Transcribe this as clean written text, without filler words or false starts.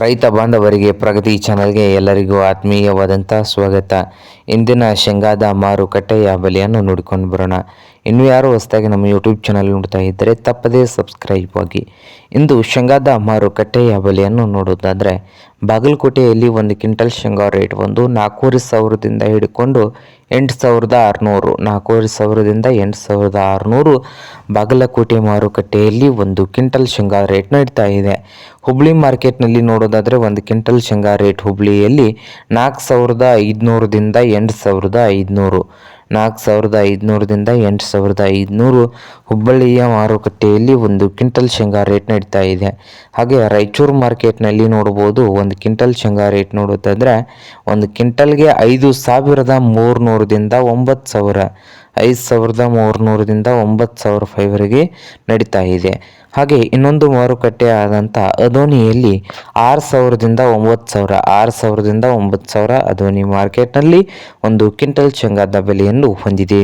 ರೈತ ಬಾಂಧವರಿಗೆ ಪ್ರಗತಿ ಚಾನಲ್ಗೆ ಎಲ್ಲರಿಗೂ ಆತ್ಮೀಯವಾದಂಥ ಸ್ವಾಗತ. ಇಂದಿನ ಶೇಂಗಾದ ಮಾರುಕಟ್ಟೆಯ ಬೆಲೆಯನ್ನು ನೋಡಿಕೊಂಡು ಬರೋಣ. ಇನ್ನು ಯಾರು ಹೊಸದಾಗಿ ನಮ್ಮ ಯೂಟ್ಯೂಬ್ ಚಾನಲ್ ನೋಡ್ತಾ ಇದ್ದರೆ ತಪ್ಪದೇ ಸಬ್ಸ್ಕ್ರೈಬ್ ಆಗಿ. ಇಂದು ಶೇಂಗಾದ ಮಾರುಕಟ್ಟೆಯ ಬೆಲೆಯನ್ನು ನೋಡೋದಾದರೆ, ಬಾಗಲಕೋಟೆಯಲ್ಲಿ 1 ಕ್ವಿಂಟಲ್ ಶೇಂಗಾ ರೇಟ್ ಒಂದು 4,500ದಿಂದ ಹಿಡ್ಕೊಂಡು 8,600, 4,500ದಿಂದ 8,600 ಬಾಗಲಕೋಟೆ ಮಾರುಕಟ್ಟೆಯಲ್ಲಿ 1 ಕ್ವಿಂಟಲ್ ಶೇಂಗಾ ರೇಟ್ ನಡೀತಾ ಇದೆ. ಹುಬ್ಳಿ ಮಾರ್ಕೆಟ್ನಲ್ಲಿ ನೋಡೋದಾದರೆ 1 ಕ್ವಿಂಟಲ್ ಶೇಂಗಾ ರೇಟ್ ಹುಬ್ಳಿಯಲ್ಲಿ 4,500ದಿಂದ 8,500, 4,500ದಿಂದ 8,500 ಹುಬ್ಬಳ್ಳಿಯ ಮಾರುಕಟ್ಟೆಯಲ್ಲಿ 1 ಕ್ವಿಂಟಲ್ ಶೇಂಗಾ ರೇಟ್ ನಡೀತಾ ಇದೆ. ಹಾಗೆ ರಾಯಚೂರು ಮಾರ್ಕೆಟ್ನಲ್ಲಿ ನೋಡ್ಬೋದು 1 ಕ್ವಿಂಟಲ್ ಶೇಂಗಾ ರೇಟ್ ನೋಡೋದಾದರೆ 1 ಕ್ವಿಂಟಲ್ಗೆ 5,300ದಿಂದ 9,000, 5,300ದಿಂದ 9,000 ರೂಪಾಯಿವರೆಗೆ ನಡೀತಾ ಇದೆ. ಹಾಗೆ ಇನ್ನೊಂದು ಮಾರುಕಟ್ಟೆ ಆದಂಥ ಅದೋನಿಯಲ್ಲಿ 6,000ದಿಂದ 9,000, 6,000ದಿಂದ 9,000 ಅದೋನಿ ಮಾರ್ಕೆಟ್ನಲ್ಲಿ 1 ಕ್ವಿಂಟಲ್ ಶೇಂಗಾದ ಬೆಲೆಯನ್ನು ಹೊಂದಿದೆ.